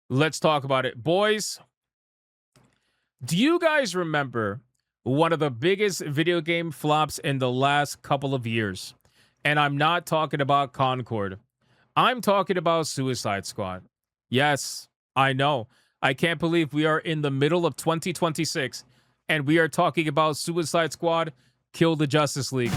Let's talk about it. Boys, do you guys remember one of the biggest video game flops in the last couple of years? And I'm not talking about Concord. I'm talking about Suicide Squad. Yes, I know. I can't believe we are in the middle of 2026 and we are talking about Suicide Squad Kill the Justice League.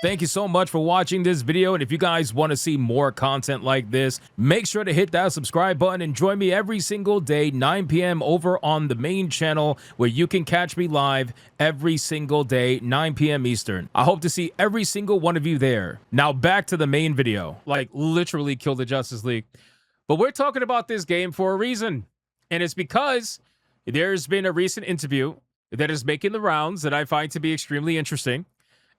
Thank you so much for watching this video, and if you guys want to see more content like this, make sure to hit that subscribe button and join me every single day 9 p.m. over on the main channel, where you can catch me live every single day 9 p.m. Eastern. I hope to see every single one of you there. Now back to the main video, like literally Kill the Justice League. But we're talking about this game for a reason, and it's because there's been a recent interview that is making the rounds that I find to be extremely interesting.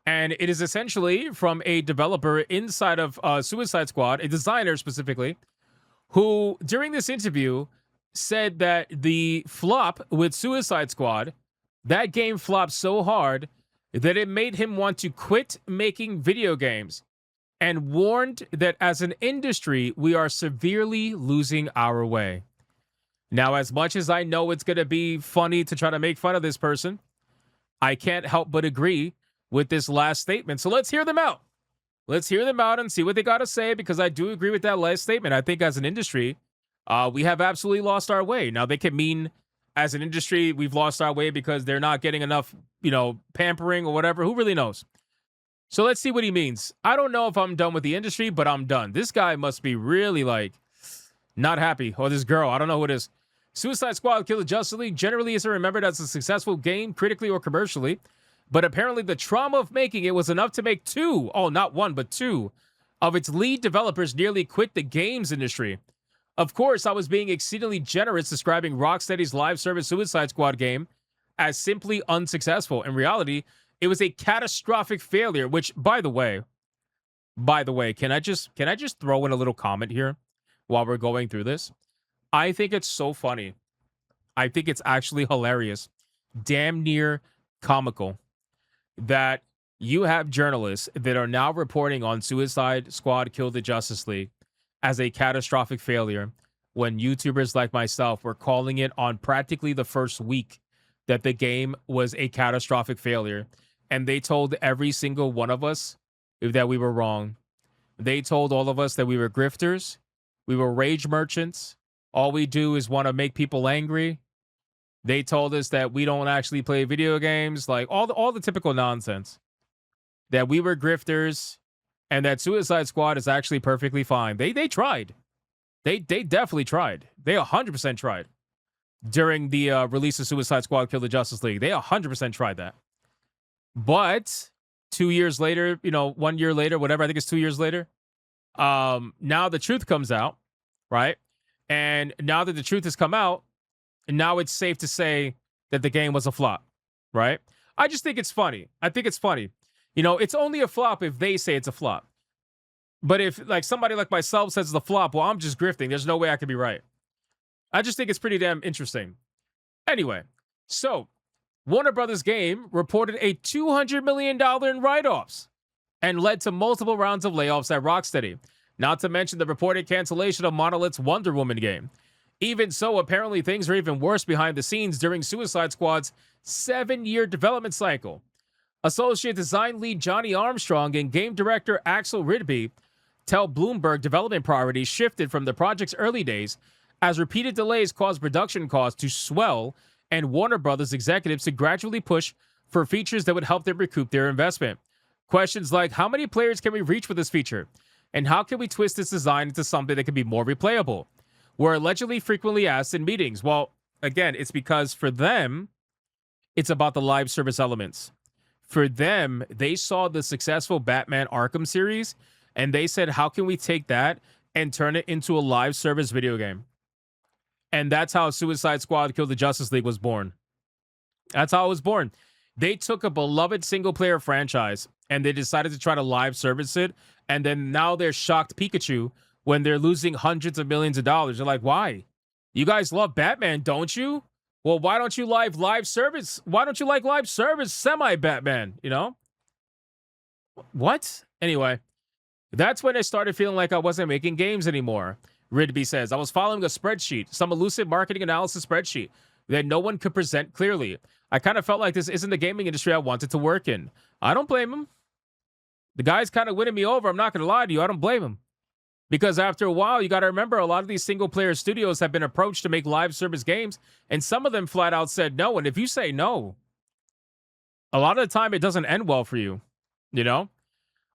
And it is essentially from a developer inside of Suicide Squad, a designer specifically, who during this interview said that the flop with Suicide Squad, that game flopped so hard that it made him want to quit making video games, and warned that as an industry, we are severely losing our way. Now, as much as I know it's going to be funny to try to make fun of this person, I can't help but agree with this last statement. So let's hear them out. Let's hear them out and see what they got to say, because I do agree with that last statement. I think as an industry, we have absolutely lost our way. Now, they can mean as an industry, we've lost our way because they're not getting enough, pampering or whatever. Who really knows? So let's see what he means. I don't know if I'm done with the industry, but I'm done. This guy must be really not happy. Or this girl, I don't know who it is. Suicide Squad Kill the Justice League generally isn't remembered as a successful game, critically or commercially. But apparently the trauma of making it was enough to make not one, but two of its lead developers nearly quit the games industry. Of course, I was being exceedingly generous describing Rocksteady's live service Suicide Squad game as simply unsuccessful. In reality, it was a catastrophic failure, which, by the way, can I just throw in a little comment here while we're going through this? I think it's so funny. I think it's actually hilarious. Damn near comical that you have journalists that are now reporting on Suicide Squad Kill the Justice League as a catastrophic failure, when YouTubers like myself were calling it on practically the first week that the game was a catastrophic failure. And they told every single one of us that we were wrong. They told all of us that we were grifters, we were rage merchants, all we do is want to make people angry. They told us that we don't actually play video games, like all the typical nonsense. That we were grifters, and that Suicide Squad is actually perfectly fine. They tried. They definitely tried. They 100% tried. During the release of Suicide Squad Kill the Justice League, they 100% tried that. But 2 years later, 1 year later, whatever, I think it's 2 years later, now the truth comes out, right? And now that the truth has come out, and now it's safe to say that the game was a flop, right? I just think it's funny. I think it's funny. It's only a flop if they say it's a flop. But if somebody like myself says it's a flop, well, I'm just grifting. There's no way I could be right. I just think it's pretty damn interesting. Anyway, so Warner Brothers Game reported a $200 million in write-offs and led to multiple rounds of layoffs at Rocksteady. Not to mention the reported cancellation of Monolith's Wonder Woman game. Even so, apparently things are even worse behind the scenes during Suicide Squad's 7-year development cycle. Associate design lead Johnny Armstrong and game director Axel Ridby tell Bloomberg development priorities shifted from the project's early days as repeated delays caused production costs to swell and Warner Brothers executives to gradually push for features that would help them recoup their investment. Questions like, how many players can we reach with this feature? And how can we twist this design into something that can be more replayable? Were allegedly frequently asked in meetings. Well, again, it's because for them, it's about the live service elements. For them, they saw the successful Batman Arkham series, and they said, how can we take that and turn it into a live service video game? And that's how Suicide Squad Kill the Justice League was born. That's how it was born. They took a beloved single player franchise and they decided to try to live service it. And then now they're shocked Pikachu when they're losing hundreds of millions of dollars. They're like, why? You guys love Batman, don't you? Well, why don't you live service? Why don't you like live service semi-Batman, you know? What? Anyway, that's when I started feeling like I wasn't making games anymore. Ridby says, I was following a spreadsheet, some elusive marketing analysis spreadsheet that no one could present clearly. I kind of felt like this isn't the gaming industry I wanted to work in. I don't blame him. The guy's kind of winning me over. I'm not going to lie to you. I don't blame him. Because after a while, you got to remember a lot of these single-player studios have been approached to make live service games, and some of them flat out said no. And if you say no, a lot of the time it doesn't end well for you, you know?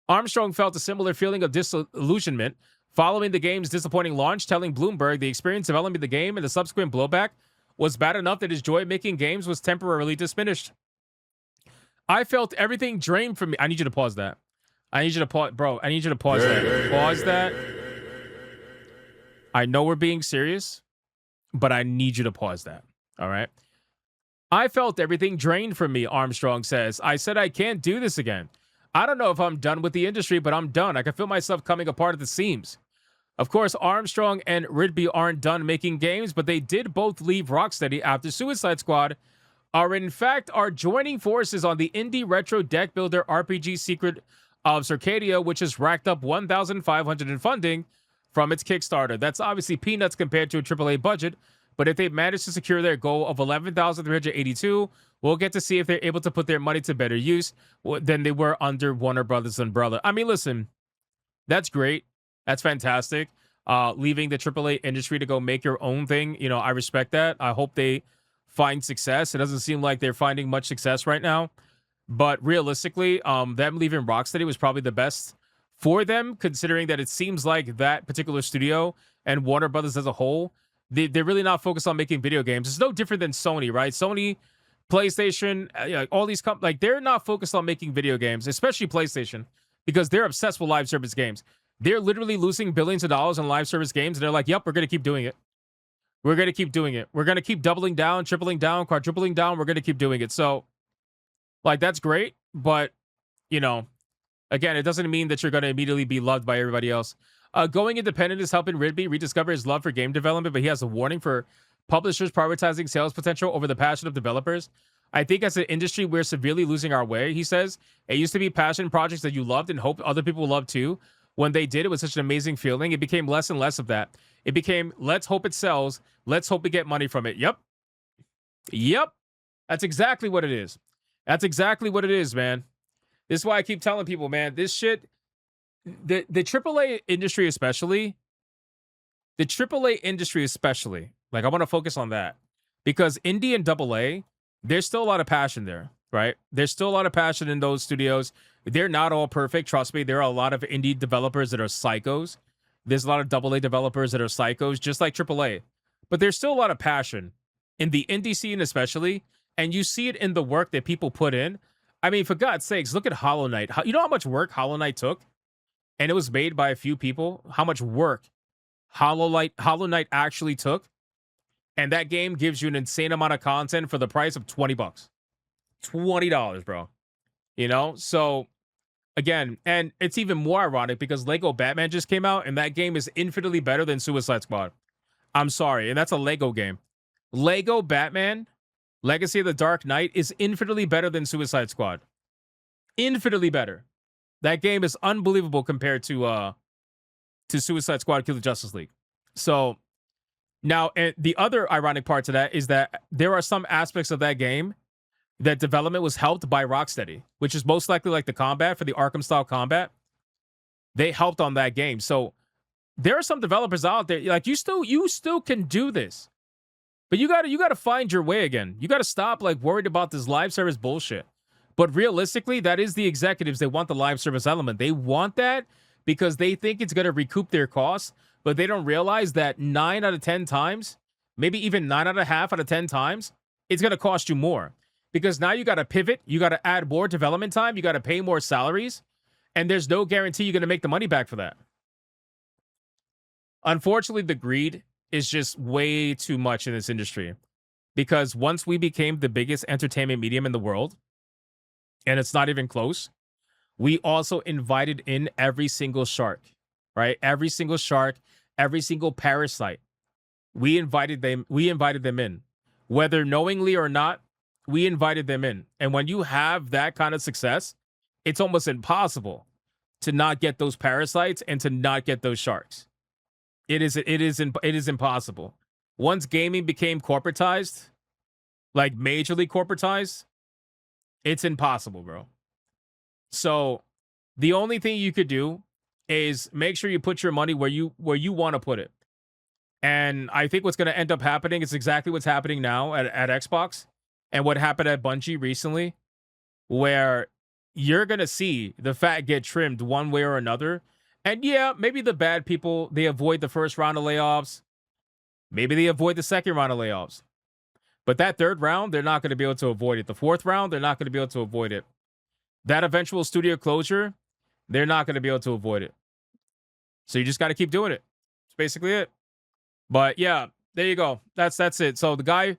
Armstrong felt a similar feeling of disillusionment following the game's disappointing launch, telling Bloomberg the experience developing the game and the subsequent blowback was bad enough that his joy making games was temporarily diminished. I felt everything drained from me. I need you to pause that. I need you to pause, bro. I need you to pause that. Pause that. I know we're being serious, but I need you to pause that. All right. I felt everything drained from me, Armstrong says. I said I can't do this again. I don't know if I'm done with the industry, but I'm done. I can feel myself coming apart at the seams. Of course, Armstrong and Ridby aren't done making games, but they did both leave Rocksteady after Suicide Squad, are joining forces on the indie retro deck builder RPG Secret of Circadia, which has racked up $1,500 in funding from its Kickstarter. That's obviously peanuts compared to a AAA budget, but if they manage to secure their goal of $11,382, we'll get to see if they're able to put their money to better use than they were under Warner Brothers' umbrella. I mean, listen, that's great. That's fantastic. Leaving the AAA industry to go make your own thing, you know, I respect that. I hope they find success. It doesn't seem like they're finding much success right now. But realistically, them leaving Rocksteady was probably the best for them, considering that it seems like that particular studio and Warner Brothers as a whole, they're really not focused on making video games. It's no different than Sony, right? Sony, PlayStation, all these companies, like, they're not focused on making video games, especially PlayStation, because they're obsessed with live service games. They're literally losing billions of dollars on live service games, and they're like, yep, we're going to keep doing it. We're going to keep doing it. We're going to keep doubling down, tripling down, quadrupling down. We're going to keep doing it. So, like, that's great, but, you know, again, it doesn't mean that you're going to immediately be loved by everybody else. Going independent is helping Ridby rediscover his love for game development, but he has a warning for publishers prioritizing sales potential over the passion of developers. I think as an industry, we're severely losing our way, he says. It used to be passion projects that you loved and hoped other people loved too. When they did, it was such an amazing feeling. It became less and less of that. It became, let's hope it sells. Let's hope we get money from it. Yep. That's exactly what it is. That's exactly what it is, man. This is why I keep telling people, man, this shit, the AAA industry especially, like, I want to focus on that. Because indie and AA, there's still a lot of passion there, right? There's still a lot of passion in those studios. They're not all perfect. Trust me, there are a lot of indie developers that are psychos. There's a lot of AA developers that are psychos, just like AAA. But there's still a lot of passion in the indie scene especially, and you see it in the work that people put in. I mean, for God's sakes, look at Hollow Knight. You know how much work Hollow Knight took? And it was made by a few people. How much work Hollow Knight actually took? And that game gives you an insane amount of content for the price of $20. $20, bro. You know? So, again, and it's even more ironic because Lego Batman just came out, and that game is infinitely better than Suicide Squad. I'm sorry, and that's a Lego game. Lego Batman, Legacy of the Dark Knight, is infinitely better than Suicide Squad. Infinitely better. That game is unbelievable compared to Suicide Squad Kill the Justice League. So, now, and the other ironic part to that is that there are some aspects of that game that development was helped by Rocksteady, which is most likely like the combat for the Arkham style combat. They helped on that game. So there are some developers out there, like, you still can do this. But you gotta find your way again. You gotta stop like worried about this live service bullshit. But realistically, that is the executives. They want the live service element. They want that because they think it's gonna recoup their costs, but they don't realize that 9 out of 10 times, maybe even 9.5 out of 10 times, it's gonna cost you more. Because now you got to pivot, you got to add more development time, you got to pay more salaries, and there's no guarantee you're going to make the money back for that. Unfortunately, the greed is just way too much in this industry. Because once we became the biggest entertainment medium in the world, and it's not even close. We also invited in every single shark, right? Every single shark, every single parasite. We invited them in. Whether knowingly or not, we invited them in. And when you have that kind of success, it's almost impossible to not get those parasites and to not get those sharks. It is impossible. Once gaming became corporatized, like majorly corporatized, it's impossible, bro. So the only thing you could do is make sure you put your money where you want to put it. And I think what's going to end up happening is exactly what's happening now at Xbox and what happened at Bungie recently, where you're going to see the fat get trimmed one way or another. And yeah, maybe the bad people, they avoid the first round of layoffs. Maybe they avoid the second round of layoffs. But that third round, they're not going to be able to avoid it. The fourth round, they're not going to be able to avoid it. That eventual studio closure, they're not going to be able to avoid it. So you just got to keep doing it. That's basically it. But yeah, there you go. That's it. So the guy,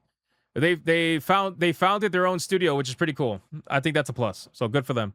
they founded their own studio, which is pretty cool. I think that's a plus. So good for them.